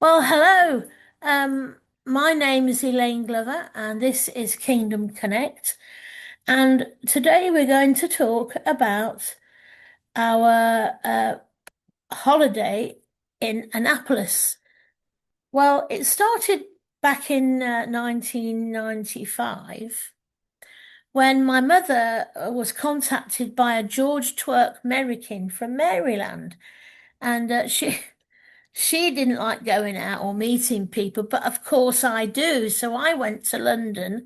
Well, hello. My name is Elaine Glover, and this is Kingdom Connect. And today we're going to talk about our holiday in Annapolis. Well, it started back in 1995 when my mother was contacted by a George Twerk Merrikin from Maryland, and she didn't like going out or meeting people, but of course I do. So I went to London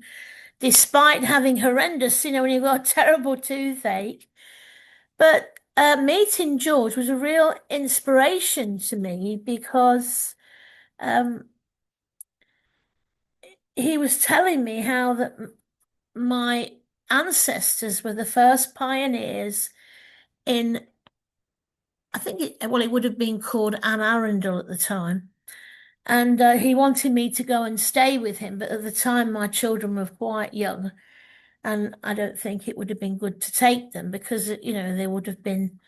despite having horrendous, when you've got a terrible toothache. But meeting George was a real inspiration to me because um, he was telling me how that my ancestors were the first pioneers in, I think it would have been called Anne Arundel at the time. And he wanted me to go and stay with him, but at the time my children were quite young, and I don't think it would have been good to take them because, they would have been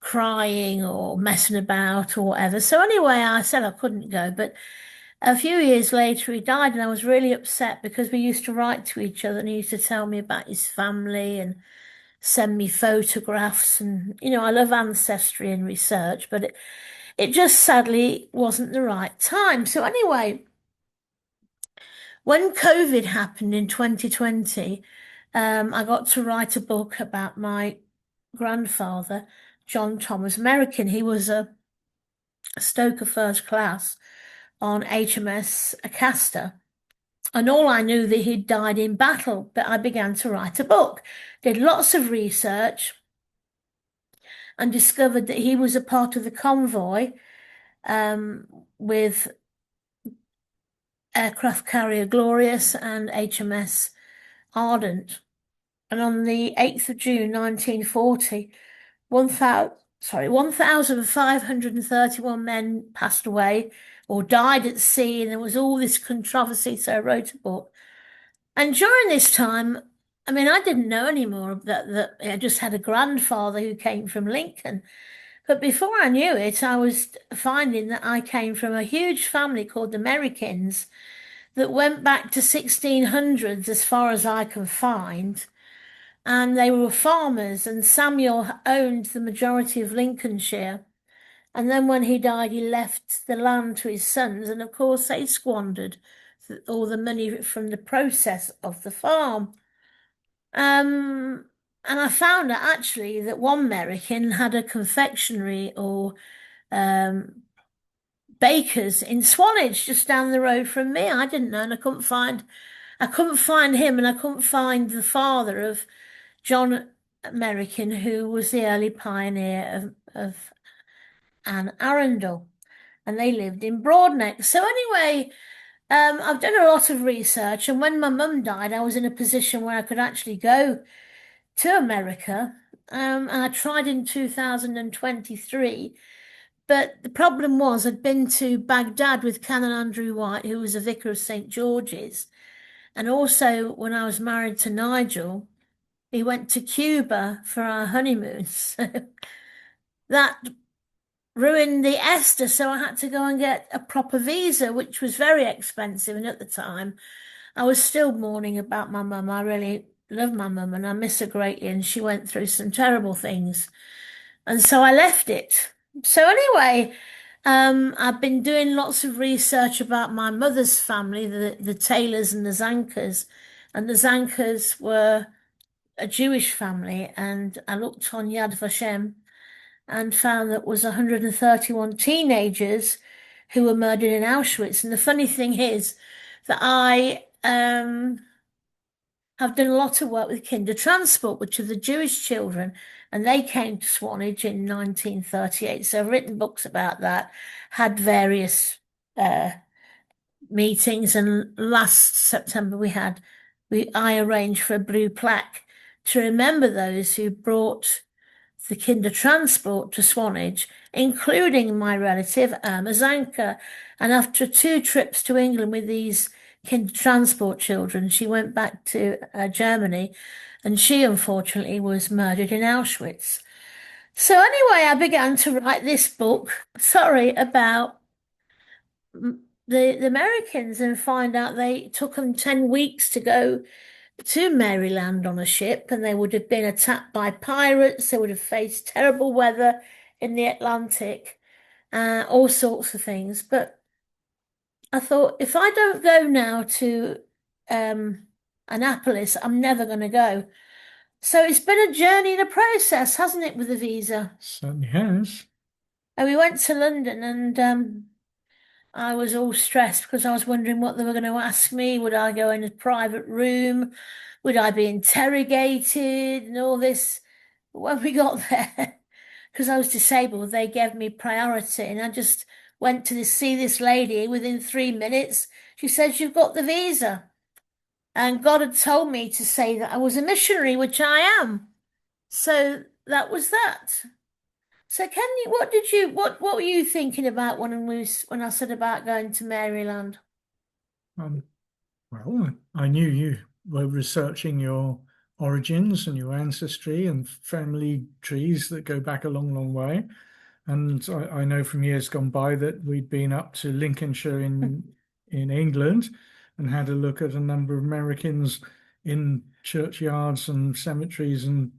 crying or messing about or whatever. So anyway, I said I couldn't go, but a few years later he died, and I was really upset because we used to write to each other, and he used to tell me about his family and send me photographs. And, I love ancestry and research, but it just sadly wasn't the right time. So anyway, when COVID happened in 2020, I got to write a book about my grandfather, John Thomas Merriken. He was a stoker first class on HMS Acasta. And all I knew that he'd died in battle, but I began to write a book, did lots of research, and discovered that he was a part of the convoy with aircraft carrier Glorious and HMS Ardent. And on the 8th of June 1940, 1,531 men passed away or died at sea, and there was all this controversy, so I wrote a book. And during this time, I didn't know anymore that I just had a grandfather who came from Lincoln. But before I knew it, I was finding that I came from a huge family called the Merrikins that went back to 1600s as far as I can find. And they were farmers, and Samuel owned the majority of Lincolnshire. And then when he died, he left the land to his sons, and of course they squandered all the money from the process of the farm. And I found out actually that one American had a confectionery or um, baker's in Swanage, just down the road from me. I didn't know, and I couldn't find him, and I couldn't find the father of John Merriken, who was the early pioneer of Anne Arundel, and they lived in Broadneck. So anyway, I've done a lot of research, and when my mum died, I was in a position where I could actually go to America. And I tried in 2023, but the problem was I'd been to Baghdad with Canon Andrew White, who was a vicar of St. George's, and also when I was married to Nigel, he went to Cuba for our honeymoon. So that ruined the Esther, so I had to go and get a proper visa, which was very expensive. And at the time, I was still mourning about my mum. I really love my mum and I miss her greatly, and she went through some terrible things. And so I left it. So anyway, I've been doing lots of research about my mother's family, the Taylors and the Zankers. And the Zankers were a Jewish family, and I looked on Yad Vashem and found that was 131 teenagers who were murdered in Auschwitz. And the funny thing is that I have done a lot of work with Kinder Transport, which are the Jewish children, and they came to Swanage in 1938. So I've written books about that, had various meetings, and last September I arranged for a blue plaque to remember those who brought the Kinder Transport to Swanage, including my relative Irma Zanker. And after 2 trips to England with these Kinder Transport children, she went back to Germany, and she unfortunately was murdered in Auschwitz. So anyway, I began to write this book, sorry, about the Americans and find out they took them 10 weeks to go to Maryland on a ship, and they would have been attacked by pirates. They would have faced terrible weather in the Atlantic, all sorts of things. But I thought, if I don't go now to Annapolis, I'm never going to go. So it's been a journey and a process, hasn't it, with the visa? Certainly has. And we went to London, and I was all stressed because I was wondering what they were going to ask me. Would I go in a private room? Would I be interrogated and all this? But when we got there, because I was disabled, they gave me priority, and I just went to see this lady. Within 3 minutes, she says, "You've got the visa." And God had told me to say that I was a missionary, which I am. So that was that. So can you, what were you thinking about when I said about going to Maryland? Um, well, I knew you were researching your origins and your ancestry and family trees that go back a long, long way. And I know from years gone by that we'd been up to Lincolnshire in England and had a look at a number of Americans in churchyards and cemeteries and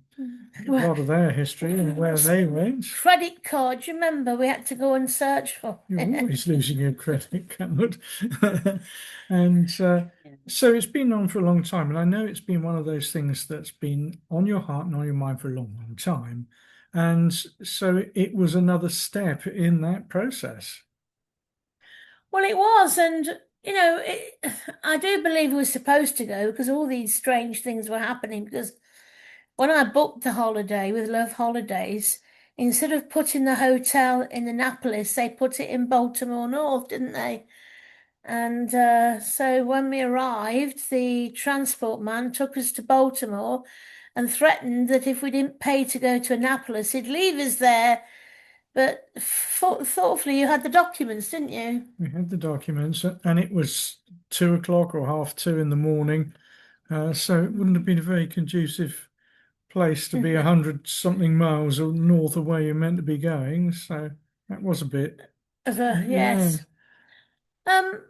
Well, part of their history and where they went. credit card, you remember we had to go and search for. You're always losing your credit card. And so it's been on for a long time. And I know it's been one of those things that's been on your heart and on your mind for a long, long time. And so it was another step in that process. Well, it was, and I do believe we were supposed to go because all these strange things were happening. Because when I booked the holiday with Love Holidays, instead of putting the hotel in Annapolis, they put it in Baltimore North, didn't they? And so when we arrived, the transport man took us to Baltimore and threatened that if we didn't pay to go to Annapolis, he'd leave us there. But thoughtfully, you had the documents, didn't you? We had the documents, and it was 2 o'clock or half two in the morning. So it wouldn't have been a very conducive place to be 100 something miles north of where you're meant to be going. So that was a bit, yeah. Yes. Um,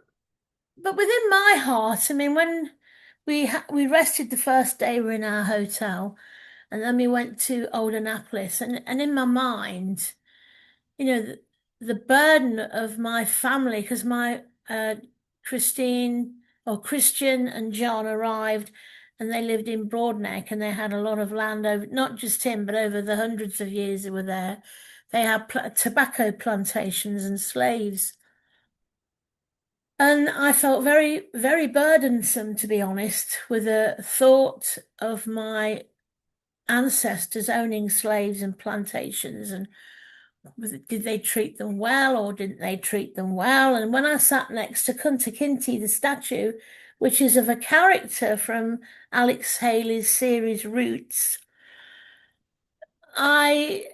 but within my heart, I mean, when we rested the first day we were in our hotel, and then we went to Old Annapolis, and in my mind, the burden of my family, because my Christine or Christian and John arrived, and they lived in Broadneck, and they had a lot of land over, not just him, but over the hundreds of years they were there. They had tobacco plantations and slaves. And I felt very, very burdensome, to be honest, with the thought of my ancestors owning slaves and plantations, and did they treat them well or didn't they treat them well? And when I sat next to Kunta Kinte, the statue, which is of a character from Alex Haley's series Roots, I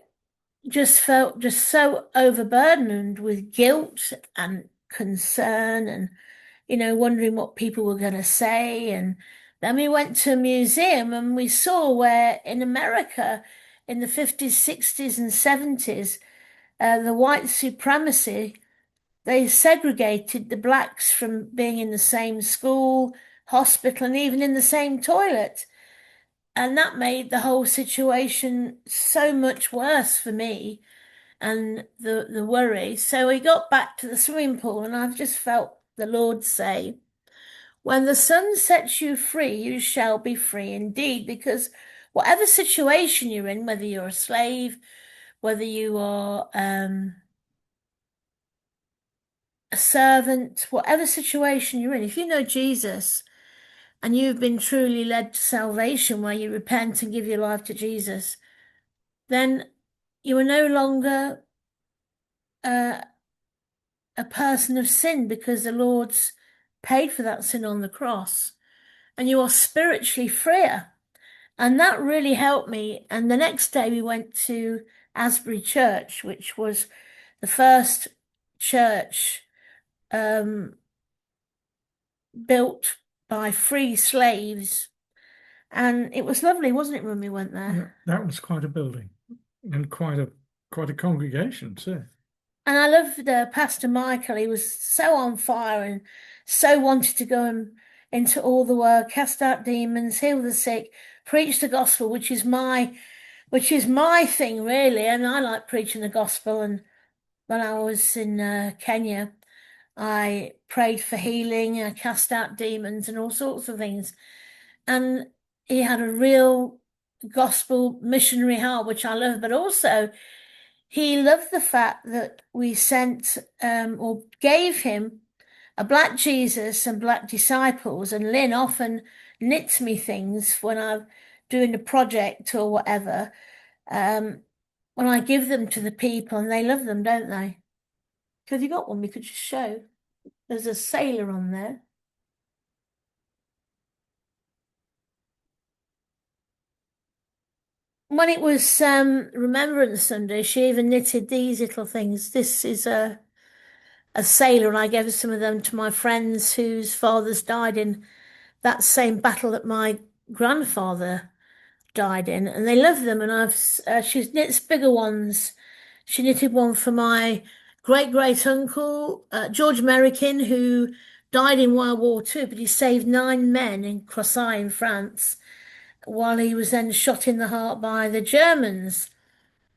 just felt just so overburdened with guilt and concern, and wondering what people were going to say. And then we went to a museum and we saw where in America in the 50s, 60s, and 70s, the white supremacy, they segregated the blacks from being in the same school, hospital, and even in the same toilet. And that made the whole situation so much worse for me and the worry. So we got back to the swimming pool, and I've just felt the Lord say, when the sun sets you free, you shall be free indeed. Because whatever situation you're in, whether you're a slave, whether you are a servant, whatever situation you're in, if you know Jesus and you've been truly led to salvation where you repent and give your life to Jesus, then you are no longer uh, a person of sin because the Lord's paid for that sin on the cross, and you are spiritually freer. And that really helped me. And the next day we went to Asbury Church, which was the first church um, built by free slaves. And it was lovely, wasn't it, when we went Yeah, there? that was quite a building and quite a congregation too. And I loved Pastor Michael. He was so on fire and so wanted to go into all the work, cast out demons, heal the sick, preach the gospel, which is my thing really. And I like preaching the gospel. And when I was in Kenya, I prayed for healing, I cast out demons and all sorts of things. And he had a real gospel missionary heart, which I love, but also he loved the fact that we sent or gave him a black Jesus and black disciples. And Lynn often knits me things when I'm doing a project or whatever. Um, when I give them to the people, and they love them, don't they? Have you got one we could just show? There's a sailor on there. When it was Remembrance Sunday, she even knitted these little things. This is a sailor, and I gave some of them to my friends whose fathers died in that same battle that my grandfather died in, and they love them. And she knits bigger ones. She knitted one for my great great uncle George Merrikin, who died in World War II, but he saved 9 men in Cressy in France while he was then shot in the heart by the Germans.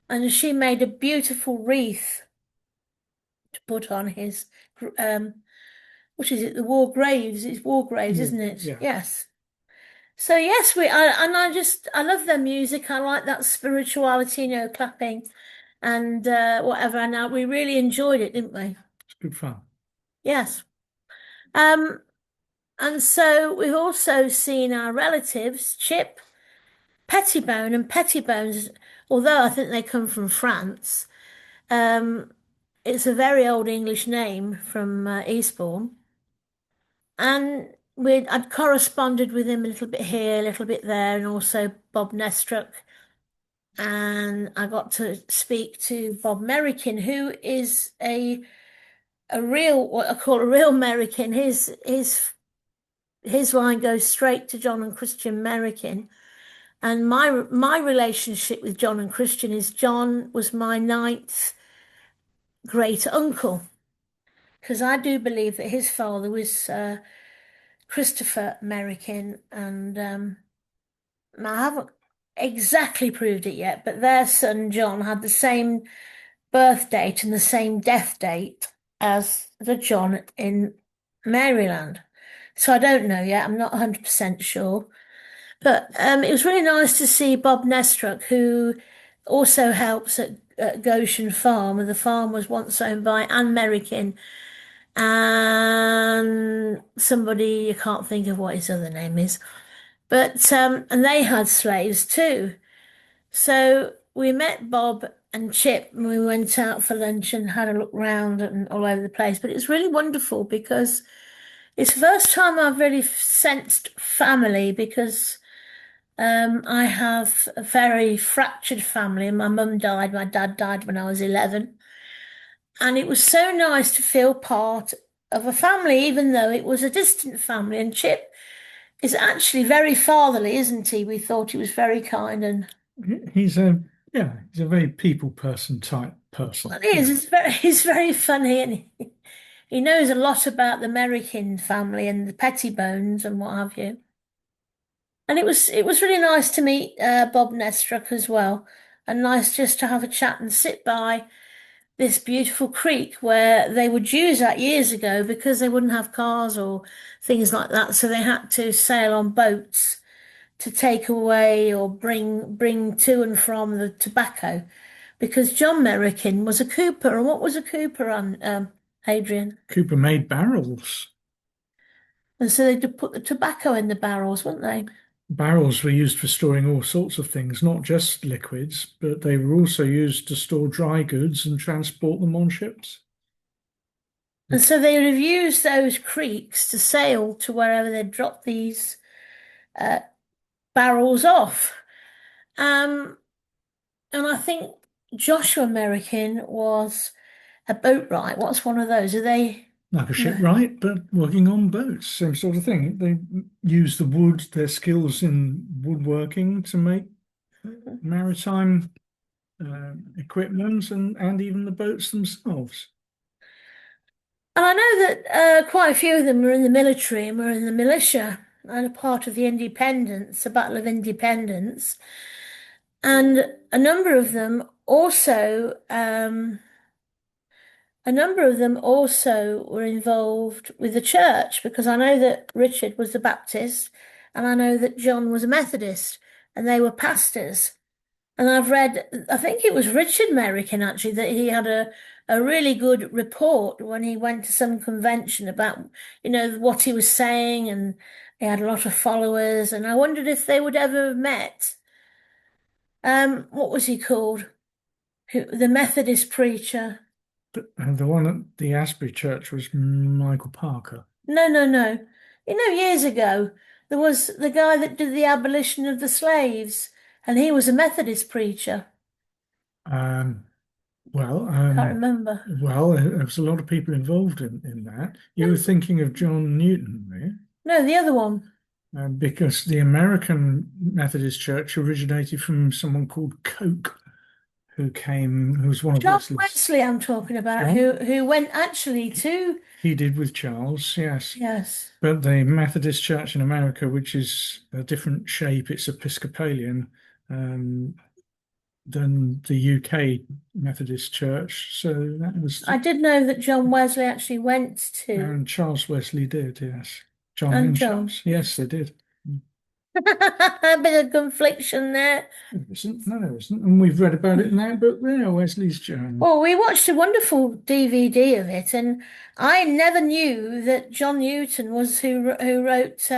And she made a beautiful wreath to put on his, um, what is it? The war graves. It's war graves, Yeah, isn't it? yeah, Yes. So yes, I love their music. I like that spirituality, clapping and whatever. And we really enjoyed it, didn't we? it's good fun. Yes. Um, and so we've also seen our relatives, Chip, Pettibone, and Pettibones, although I think they come from France. Um, it's a very old English name from Eastbourne. And I'd corresponded with him a little bit here, a little bit there, and also Bob Nestruck. And I got to speak to Bob Merrikin, who is a real, what I call a real Merrikin. His line goes straight to John and Christian Merrikin. And my relationship with John and Christian is John was my ninth great uncle, because I do believe that his father was Christopher Merrikin, and I haven't exactly proved it yet, but their son John had the same birth date and the same death date as the John in Maryland. So I don't know yet. I'm not 100% sure. But it was really nice to see Bob Nestruck, who also helps at Goshen Farm. And the farm was once owned by Anne Merrikin and somebody, I can't think of what his other name is. But and they had slaves too. So we met Bob and Chip and we went out for lunch and had a look round and all over the place. But it's really wonderful because it's the first time I've really sensed family, because I have a very fractured family. My mum died, my dad died when I was 11. And it was so nice to feel part of a family, even though it was a distant family. And Chip is actually very fatherly, isn't he? We thought he was very kind, and He's a yeah, he's a very people person type person. well, he is. Yeah. He's very funny, and he knows a lot about the Merrikin family and the Pettibones and what have you. And it was really nice to meet Bob Nestruck as well, and nice just to have a chat and sit by this beautiful creek where they would use that years ago because they wouldn't have cars or things like that, so they had to sail on boats to take away or bring to and from the tobacco, because John Merrikin was a cooper. And what was a cooper on, Adrian? Cooper made barrels. And so they'd put the tobacco in the barrels, wouldn't they? Barrels were used for storing all sorts of things, not just liquids, but they were also used to store dry goods and transport them on ships. And so they would have used those creeks to sail to wherever they'd dropped these uh, barrels off. Um, and I think Joshua Merrikin was a boatwright. What's one of those? Are they? Like a No. shipwright, but working on boats, same sort of thing. They use the wood, their skills in woodworking to make maritime. equipment and even the boats themselves. And I know that quite a few of them were in the military and were in the militia and a part of the independence, the Battle of Independence. And a number of them also were involved with the church because I know that Richard was a Baptist and I know that John was a Methodist and they were pastors. And I've read, I think it was Richard Merriken actually, that he had a really good report when he went to some convention about, what he was saying, and he had a lot of followers. And I wondered if they would ever have met. What was he called? The Methodist preacher. The one at the Asbury Church was Michael Parker. No, no, no. Years ago, there was the guy that did the abolition of the slaves, and he was a Methodist preacher. Um, well, Can't um, remember. there was a lot of people involved in that. You were thinking of John Newton there, No, the other one. because the American Methodist Church originated from someone called Coke, who was one of John Wesley's. Wesley, I'm talking about, John, who went actually to, he did with Charles, yes. yes. But the Methodist Church in America, which is a different shape, it's Episcopalian, um, than the UK Methodist Church. So that was, I did know that John Wesley actually went to, and Charles Wesley did, yes. John and and John. Charles, yes, they did. A bit of confliction there. There isn't, no, there isn't. And we've read about it in that book there, Wesley's Journey. Well, we watched a wonderful DVD of it, and I never knew that John Newton was who wrote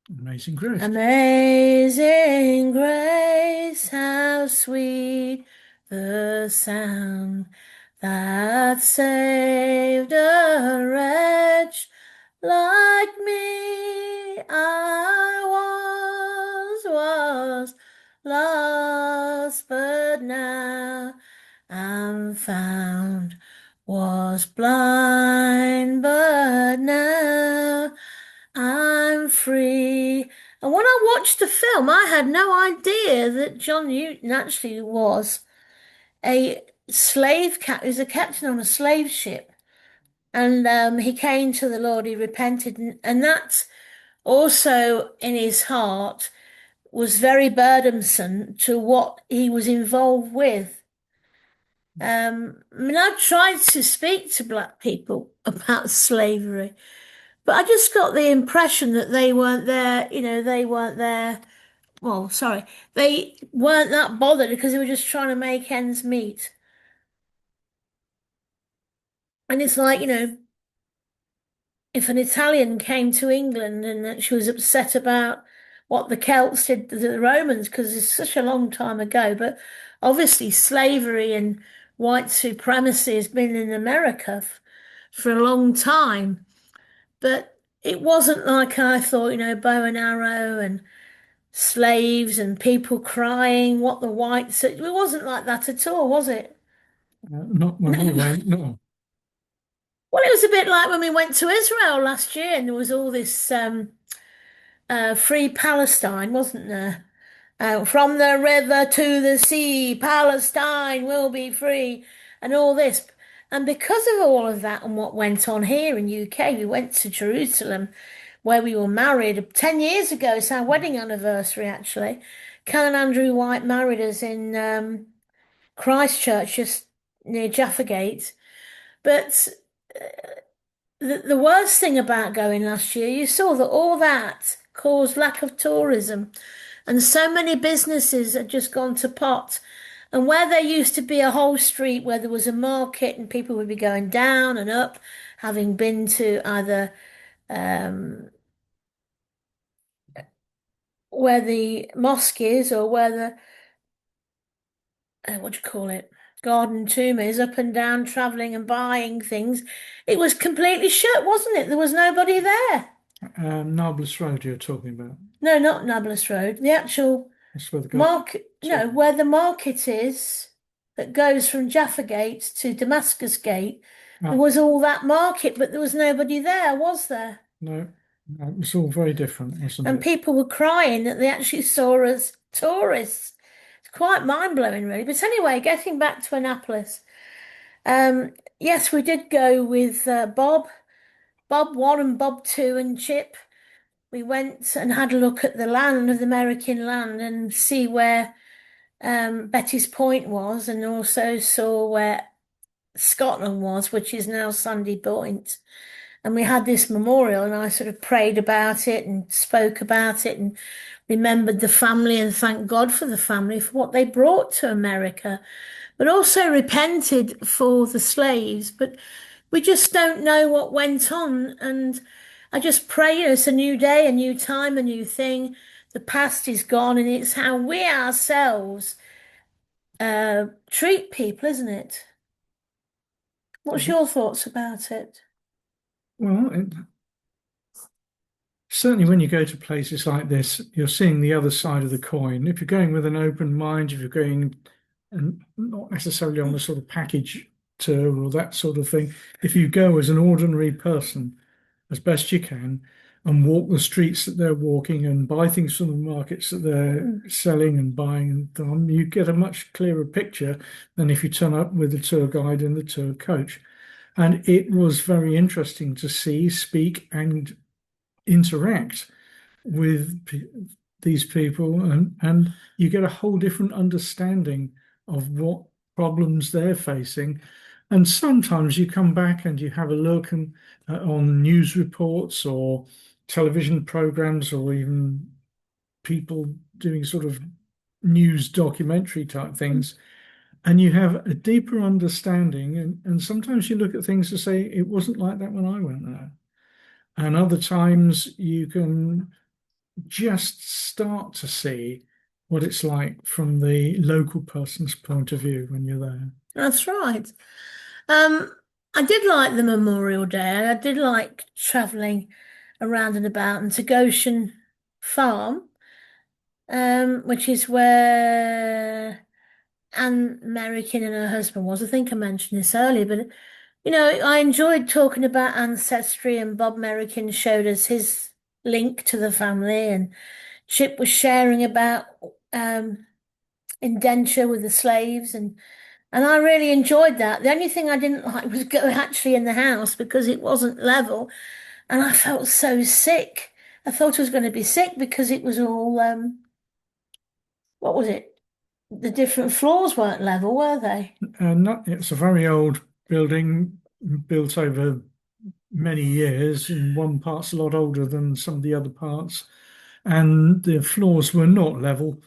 Amazing Grace. Amazing Grace, how sweet the sound that saved a wretch like me. I was lost, but now am found. Was blind, but now I'm free. And when I watched the film, I had no idea that John Newton actually was a he was a captain on a slave ship. And he came to the Lord, he repented, and that also in his heart was very burdensome to what he was involved with. I mean, I've tried to speak to black people about slavery, but I just got the impression that they weren't there, they weren't there. Well, sorry, they weren't that bothered because they were just trying to make ends meet. And it's like, if an Italian came to England and that she was upset about what the Celts did to the Romans, because it's such a long time ago, but obviously slavery and white supremacy has been in America for a long time. But it wasn't like I thought, bow and arrow and slaves and people crying, what the whites. It wasn't like that at all, was it? Not when we went, no. Well, it was a bit like when we went to Israel last year and there was all this free Palestine, wasn't there? From the river to the sea, Palestine will be free, and all this. And because of all of that and what went on here in UK, we went to Jerusalem where we were married 10 years ago. It's our wedding anniversary, actually. Cal and Andrew White married us in Christchurch, just near Jaffa Gate. But the worst thing about going last year, you saw that all that caused lack of tourism. And so many businesses had just gone to pot. And where there used to be a whole street where there was a market and people would be going down and up, having been to either um, where the mosque is or where the, what do you call it? Garden tomb is, up and down, travelling and buying things. It was completely shut, wasn't it? There was nobody there. Nablus Road you're talking about. No, not Nablus Road. The actual That's where the guy. market, no, Sorry. where the market is that goes from Jaffa Gate to Damascus Gate. There Ah, was all that market, but there was nobody there, was there? no, no, it was all very different, wasn't And it? people were crying that they actually saw us tourists. It's quite mind-blowing, really. But anyway, getting back to Annapolis, yes, we did go with Bob 1 and Bob 2 and Chip. We went and had a look at the land of the American land and see where Betty's Point was, and also saw where Scotland was, which is now Sandy Point. And we had this memorial, and I sort of prayed about it and spoke about it and remembered the family and thanked God for the family for what they brought to America, but also repented for the slaves. But we just don't know what went on. And I just pray, it's a new day, a new time, a new thing. The past is gone, and it's how we ourselves treat people, isn't it? What's your thoughts about it? Well, certainly when you go to places like this, you're seeing the other side of the coin. If you're going with an open mind, if you're going and not necessarily on a sort of package tour or that sort of thing, if you go as an ordinary person as best you can and walk the streets that they're walking and buy things from the markets that they're selling and buying them, you get a much clearer picture than if you turn up with a tour guide and the tour coach. And it was very interesting to see, speak, and interact with these people, and you get a whole different understanding of what problems they're facing. And sometimes you come back and you have a look on news reports or television programs or even people doing sort of news documentary type things, and you have a deeper understanding. And sometimes you look at things to say, it wasn't like that when I went there. And other times you can just start to see what it's like from the local person's point of view when you're there. That's right. Um, I did like the Memorial Day. I did like travelling around and about, and to Goshen Farm, which is where Anne Merriken and her husband was. I think I mentioned this earlier, but I enjoyed talking about ancestry, and Bob Merriken showed us his link to the family, and Chip was sharing about um, indenture with the slaves, and I really enjoyed that. The only thing I didn't like was going actually in the house because it wasn't level, and I felt so sick. I thought I was going to be sick because it was all what was it? The different floors weren't level, were they? And it's a very old building built over many years, and one part's a lot older than some of the other parts. And the floors were not level,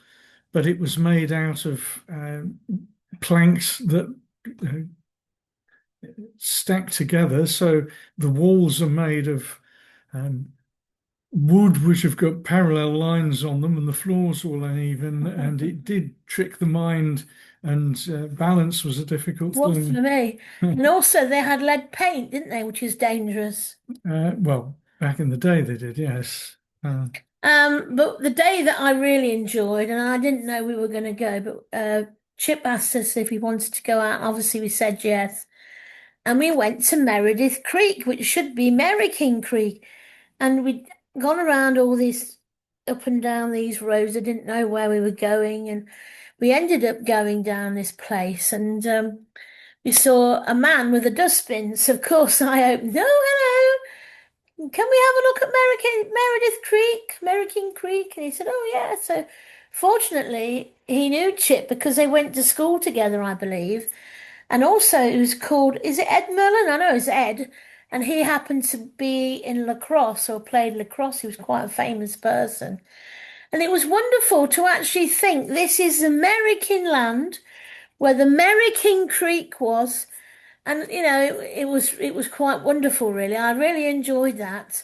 but it was made out of planks that uh, stacked together. So the walls are made of um, wood which have got parallel lines on them, and the floors all uneven, and it did trick the mind, and balance was a difficult Was for thing. me. And also they had lead paint, didn't they? Which is dangerous. Well, back in the day they did, yes. But the day that I really enjoyed, and I didn't know we were going to go, but Chip asked us if we wanted to go out. Obviously, we said yes. And we went to Meredith Creek, which should be Merriken Creek. And we'd gone around all these up and down these roads. I didn't know where we were going. And we ended up going down this place, and we saw a man with a dustbin. So, of course, I opened, oh, hello. Can we have a look at Meredith Creek, Merriken Creek? And he said, oh, yeah. So fortunately, he knew Chip because they went to school together, I believe. And also, it was called, is it Ed Mullen? I know it's Ed. And he happened to be in lacrosse or played lacrosse. He was quite a famous person. And it was wonderful to actually think this is American land where the Merriken Creek was. And it was quite wonderful, really. I really enjoyed that.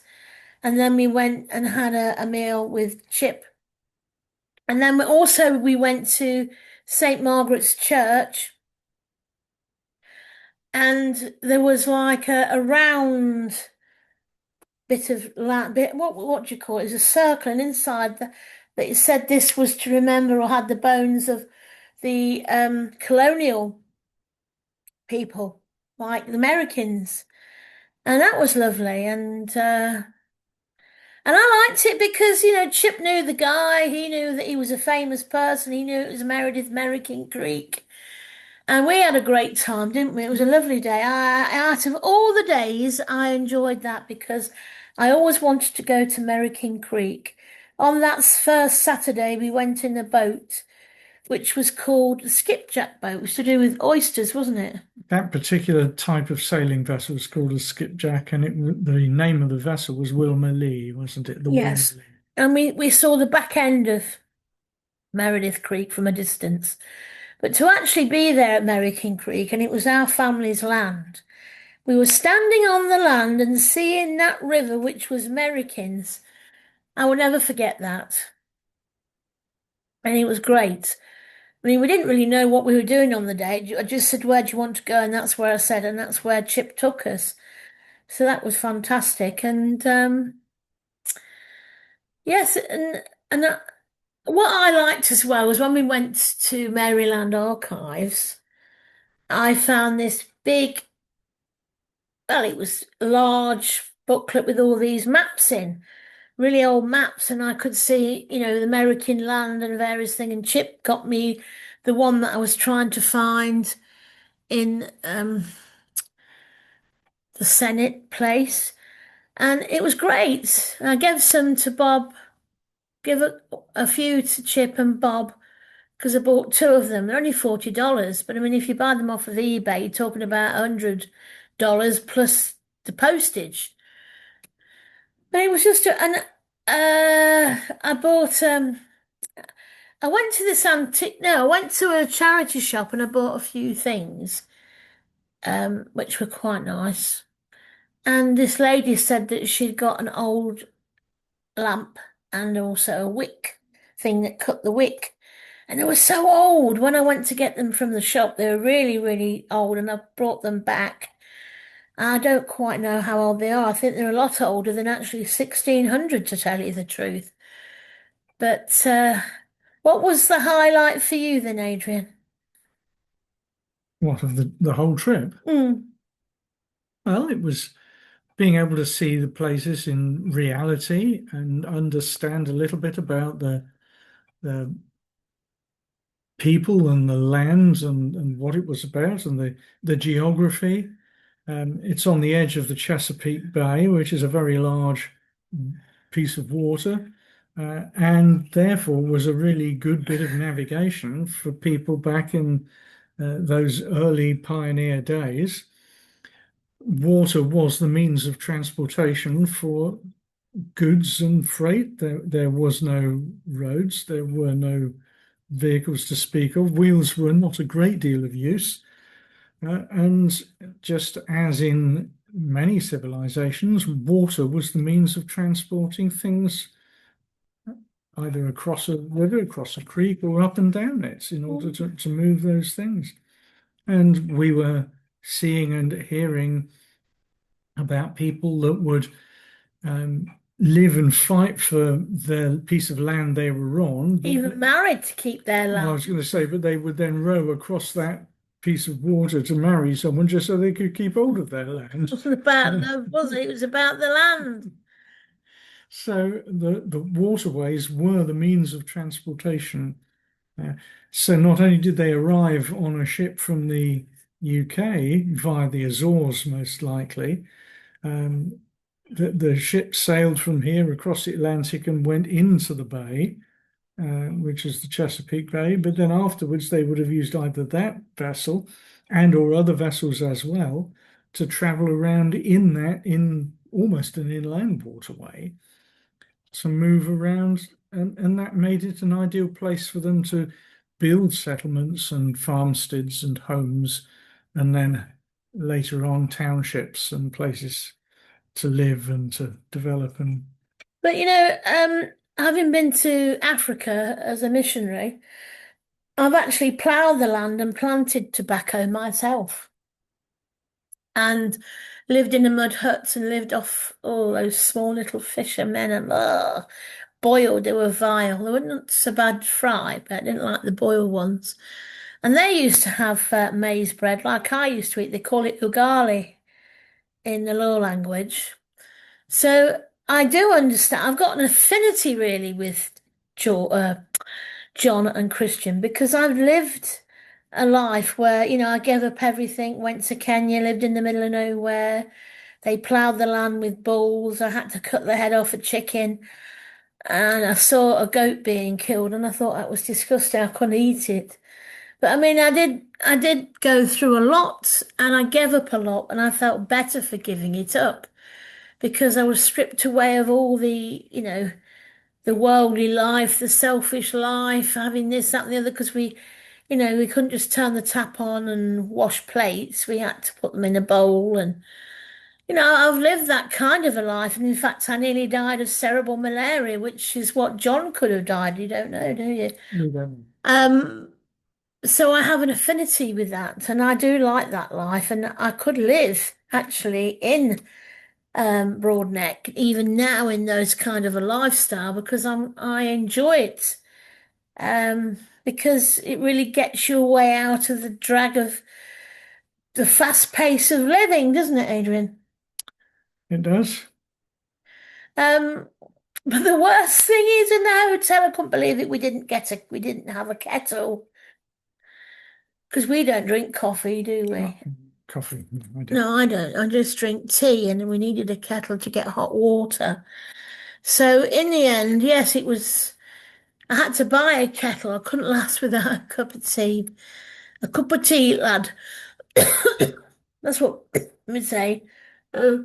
And then we went and had a meal with Chip. And then we went to St. Margaret's Church, and there was like a round bit of land, bit what do you call it? It was a circle, and inside that it said this was to remember or had the bones of the colonial people, like the Americans. And that was lovely. And And I liked it because, you know, Chip knew the guy, he knew that he was a famous person, he knew it was Meredith Merrikin Creek. And we had a great time, didn't we? It was a lovely day. Out of all the days, I enjoyed that because I always wanted to go to Merrikin Creek. On that first Saturday, we went in a boat, which was called the skipjack boat. It was to do with oysters, wasn't it? That particular type of sailing vessel was called a skipjack, and the name of the vessel was Wilma Lee, wasn't it? The Wilma Yes. Lee. And we saw the back end of Meredith Creek from a distance. But to actually be there at Merrikin Creek, and it was our family's land, we were standing on the land and seeing that river, which was Merrikin's. I will never forget that. And it was great. I mean, we didn't really know what we were doing on the day. I just said, "Where do you want to go?" And that's where I said, and that's where Chip took us. So that was fantastic. And yes, and what I liked as well was when we went to Maryland Archives, I found this big, well, it was a large booklet with all these maps in, really old maps, and I could see, you know, the American land and various things. And Chip got me the one that I was trying to find in the Senate place, and it was great. I gave some to Bob, give a few to Chip and Bob because I bought two of them. They're only $40, but I mean, if you buy them off of eBay, you're talking about $100 plus the postage. But it was just and I bought I went to this antique no, I went to a charity shop and I bought a few things, which were quite nice. And this lady said that she'd got an old lamp and also a wick thing that cut the wick. And they were so old. When I went to get them from the shop, they were really, really old, and I brought them back. I don't quite know how old they are. I think they're a lot older than actually 1600, to tell you the truth. But what was the highlight for you then, Adrian? What of the whole trip? Mm, Well, it was being able to see the places in reality and understand a little bit about the people and the lands and what it was about and the geography. It's on the edge of the Chesapeake Bay, which is a very large piece of water, and therefore was a really good bit of navigation for people back in those early pioneer days. Water was the means of transportation for goods and freight. There was no roads, there were no vehicles to speak of. Wheels were not a great deal of use. And just as in many civilizations, water was the means of transporting things either across a river, across a creek, or up and down it in order mm, to move those things. And we were seeing and hearing about people that would um, live and fight for the piece of land they were on. even married to keep their Well, I land. was going to say, but they would then row across that piece of water to marry someone just so they could keep hold of their It land. wasn't about love, was it? It was about the land. So the waterways were the means of transportation. Uh, so not only did they arrive on a ship from the UK via the Azores, most likely, um, the ship sailed from here across the Atlantic and went into the bay, which is the Chesapeake Bay. But then afterwards, they would have used either that vessel and or other vessels as well to travel around in almost an inland waterway to move around, and that made it an ideal place for them to build settlements and farmsteads and homes, and then later on townships and places to live and to develop. And But you know, having been to Africa as a missionary, I've actually ploughed the land and planted tobacco myself and lived in the mud huts and lived off all those small little fishermen and boiled, they were vile. They were not so bad fried, but I didn't like the boiled ones. And they used to have maize bread like I used to eat. They call it ugali in the Law language. So I do understand. I've got an affinity really with jo John and Christian because I've lived a life where, I gave up everything, went to Kenya, lived in the middle of nowhere. They ploughed the land with bulls. I had to cut the head off a chicken. And I saw a goat being killed and I thought that was disgusting. I couldn't eat it. But I mean, I did go through a lot and I gave up a lot and I felt better for giving it up because I was stripped away of all the worldly life, the selfish life, having this, that, and the other, because we couldn't just turn the tap on and wash plates. We had to put them in a bowl. And, I've lived that kind of a life. And in fact, I nearly died of cerebral malaria, which is what John could have died. You don't know, do you? You don't. Um, so I have an affinity with that, and I do like that life. And I could live actually in Broadneck, even now in those kind of a lifestyle because I enjoy it. Because it really gets your way out of the drag of the fast pace of living, doesn't it, Adrian? It does. Um, but the worst thing is in the hotel, I couldn't believe it. We didn't have a kettle because we don't drink coffee, do Oh, we? coffee. No, I don't. No, I don't. I just drink tea, and we needed a kettle to get hot water. So in the end, yes, it was. I had to buy a kettle. I couldn't last without a cup of tea. A cup of tea, lad. That's what we say. Uh,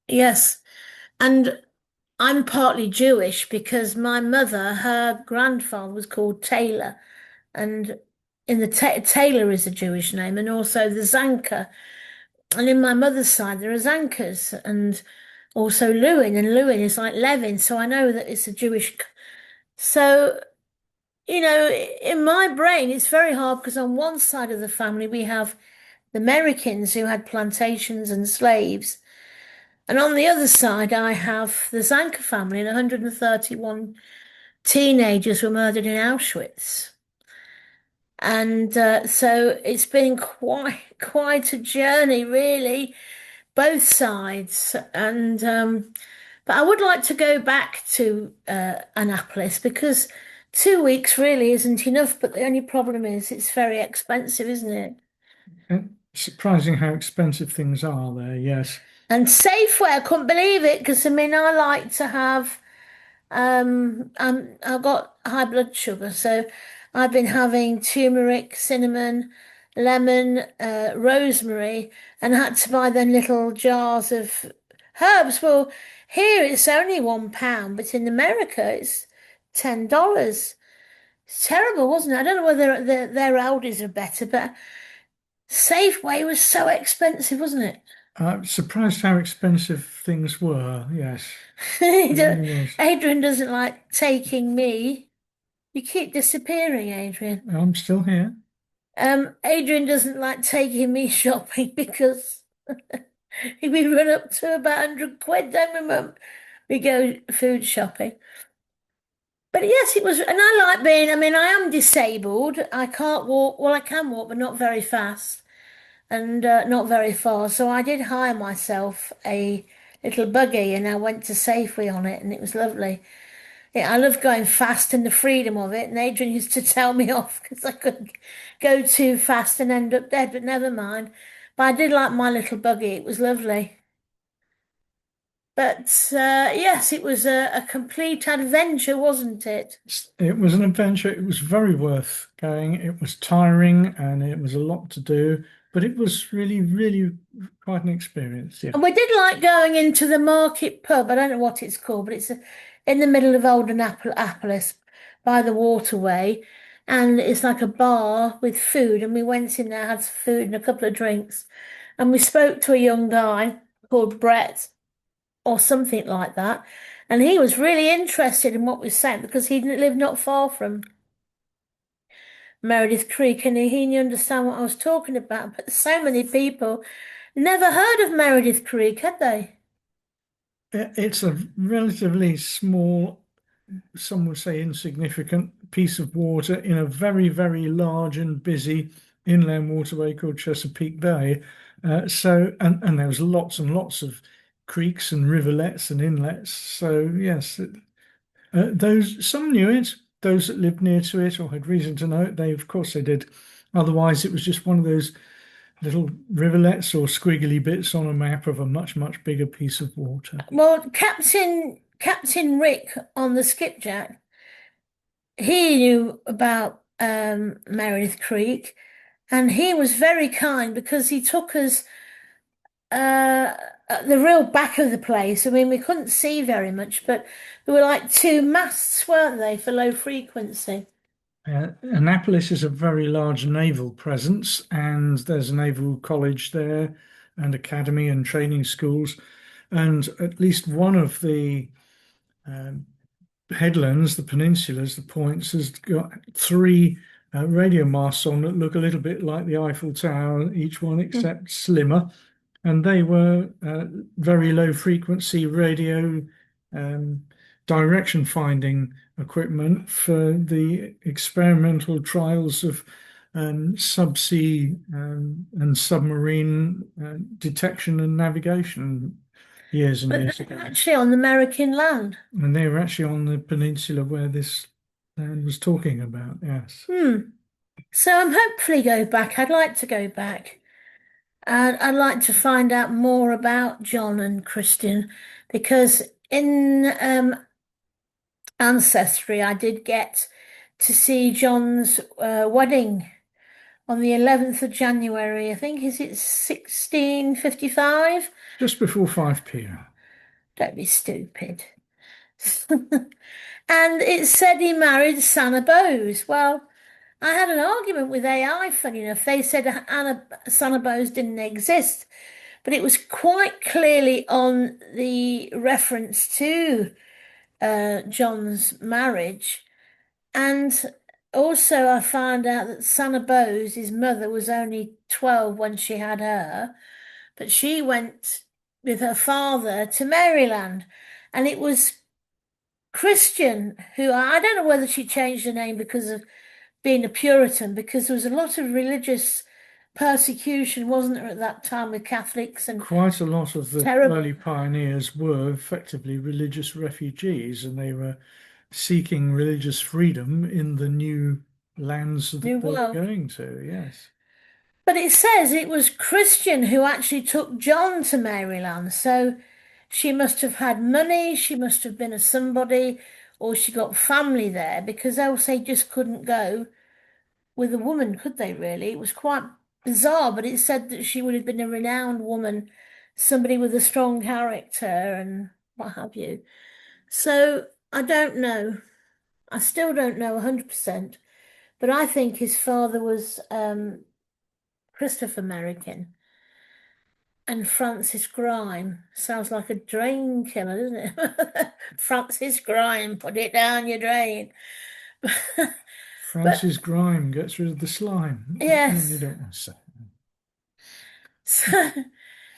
yes. And I'm partly Jewish because my mother, her grandfather was called Taylor. And in the Taylor is a Jewish name, and also the Zanka. And in my mother's side, there are Zankas, and also Lewin, and Lewin is like Levin. So I know that it's a Jewish. So in my brain, it's very hard because on one side of the family, we have the Merrikins who had plantations and slaves. And on the other side, I have the Zanka family, and 131 teenagers were murdered in Auschwitz. And so it's been quite a journey, really, both sides. And but I would like to go back to Annapolis because 2 weeks really isn't enough. But the only problem is it's very expensive, isn't it? And surprising how expensive things are there. Yes. And Safeway, I couldn't believe it because I mean I like to have I've got high blood sugar, so I've been having turmeric, cinnamon, lemon, rosemary, and had to buy them little jars of herbs. Well, here it's only £1, but in America it's $10. It's terrible, wasn't it? I don't know whether their Aldi's are better, but Safeway was so expensive, wasn't it? I'm surprised how expensive things were. Yes. He It don't- really was. Adrian doesn't like taking me. You keep disappearing, Adrian. I'm still here. Adrian doesn't like taking me shopping because we run up to about 100 quid, don't we, Mum? We go food shopping. But yes, it was, and I like being, I mean, I am disabled. I can't walk, well, I can walk, but not very fast and not very far. So I did hire myself a little buggy and I went to Safeway on it and it was lovely. Yeah, I love going fast and the freedom of it. And Adrian used to tell me off because I couldn't go too fast and end up dead, but never mind. But I did like my little buggy. It was lovely. But yes, it was a complete adventure, wasn't it? It was an adventure. It was very worth going. It was tiring and it was a lot to do, but it was really, really quite an experience. Yeah. And we did like going into the market pub. I don't know what it's called, but it's in the middle of Old Annapolis by the waterway. And it's like a bar with food. And we went in there, had some food and a couple of drinks. And we spoke to a young guy called Brett or something like that. And he was really interested in what we were saying because he lived not far from Meredith Creek and he didn't understand what I was talking about. But so many people never heard of Meredith Creek, had they? It's a relatively small, some would say insignificant piece of water in a very, very large and busy inland waterway called Chesapeake Bay. And there was lots and lots of creeks and rivulets and inlets. So yes, those some knew it. Those that lived near to it or had reason to know it, they of course they did. Otherwise, it was just one of those little rivulets or squiggly bits on a map of a much, much bigger piece of water. Well, Captain Rick on the skipjack, he knew about Meredith Creek, and he was very kind because he took us at the real back of the place. I mean, we couldn't see very much, but there were like two masts, weren't they, for low frequency? Annapolis is a very large naval presence, and there's a naval college there, and academy and training schools. And at least one of the um, headlands, the peninsulas, the points, has got three radio masts on that look a little bit like the Eiffel Tower, each one Mm. except slimmer. And they were very low frequency radio um, direction finding equipment for the experimental trials of subsea and submarine detection and navigation years and But years they're ago. actually on the American land. And they were actually on the peninsula where this land was talking about, yes. Hmm. So I'm hopefully go back. I'd like to go back. And I'd like to find out more about John and Christian because in Ancestry, I did get to see John's wedding on the 11th of January. I think, is it 1655? Just before 5 p.m. Don't be stupid. And it said he married Santa Bose. Well, I had an argument with AI, funny enough. They said Santa Bose didn't exist, but it was quite clearly on the reference to John's marriage. And also, I found out that Santa Bose, his mother, was only 12 when she had her, but she went with her father to Maryland. And it was Christian, who I don't know whether she changed her name because of being a Puritan, because there was a lot of religious persecution, wasn't there, at that time with Catholics and Quite a lot of the terrible early pioneers were effectively religious refugees, and they were seeking religious freedom in the new lands New that they were World. going to. Yes. But it says it was Christian who actually took John to Maryland. So she must have had money, she must have been a somebody, or she got family there because else they just couldn't go with a woman, could they really? It was quite bizarre, but it said that she would have been a renowned woman, somebody with a strong character and what have you. So I don't know. I still don't know 100%, but I think his father was Christopher Merriken and Francis Grime. Sounds like a drain killer, doesn't it? Francis Grime, put it down your drain. But Francis Grime gets rid of the slime. No, you yes. don't want to say. So,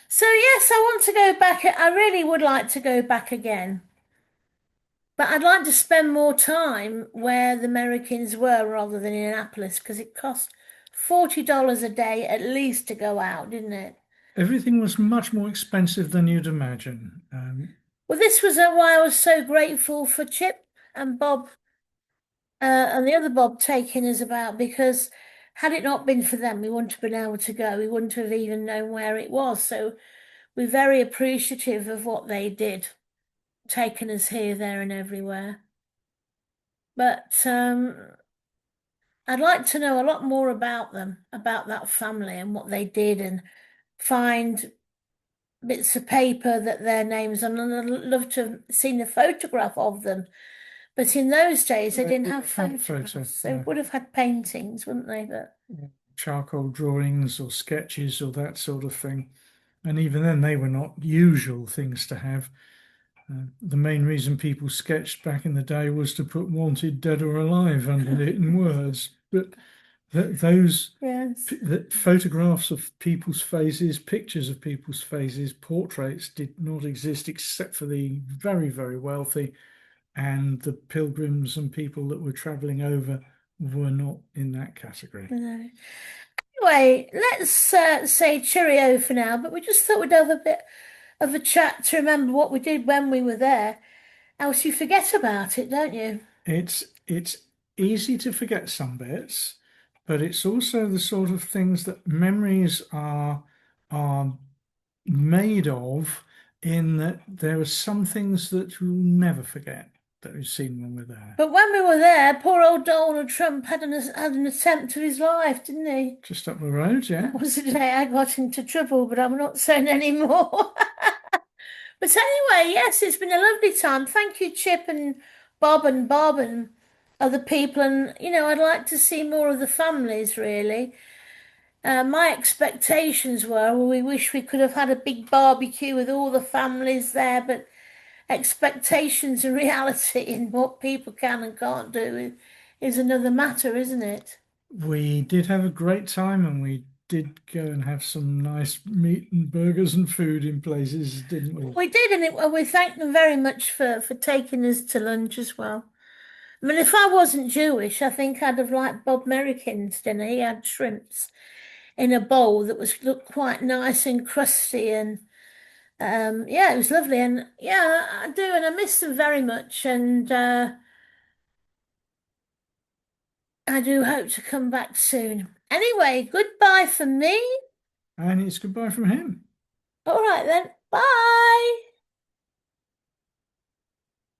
so yes, I want to go back. I really would like to go back again. But I'd like to spend more time where the Americans were rather than in Annapolis because it cost $40 a day at least to go out, didn't it? Everything was much more expensive than you'd imagine. Well, this was why I was so grateful for Chip and Bob and the other Bob taking us about because had it not been for them, we wouldn't have been able to go. We wouldn't have even known where it was. So we're very appreciative of what they did, taking us here, there, and everywhere. But I'd like to know a lot more about them, about that family and what they did, and find bits of paper that their names on. And I'd love to have seen a photograph of them. But in those days, they they didn't would have have had photo, photographs. They yeah, would have had paintings, wouldn't they? But charcoal drawings or sketches or that sort of thing. And even then, they were not usual things to have. The main reason people sketched back in the day was to put wanted dead or alive under it in words. But those yes, photographs of people's faces, pictures of people's faces, portraits did not exist except for the very, very wealthy, and the pilgrims and people that were traveling over were not in that category. no. Anyway, let's say cheerio for now. But we just thought we'd have a bit of a chat to remember what we did when we were there. Else you forget about it, don't you? It's easy to forget some bits, but it's also the sort of things that memories are made of, in that there are some things that you'll never forget that we've seen when we're there. But when we were there, poor old Donald Trump had an attempt of his life, didn't he? Just up the road, yeah. That was the day I got into trouble, but I'm not saying any more. But anyway, yes, it's been a lovely time. Thank you, Chip and Bob and other people. And, I'd like to see more of the families, really. My expectations were, well, we wish we could have had a big barbecue with all the families there, but expectations and reality and what people can and can't do is another matter, isn't it? We did have a great time, and we did go and have some nice meat and burgers and food in places, didn't we? We did, and we thank them very much for taking us to lunch as well. I mean, if I wasn't Jewish, I think I'd have liked Bob Merriken's dinner. He had shrimps in a bowl that was looked quite nice and crusty, and yeah, it was lovely. And yeah, I do, and I miss them very much. And I do hope to come back soon. Anyway, goodbye for me. And it's goodbye from him. All right then, bye.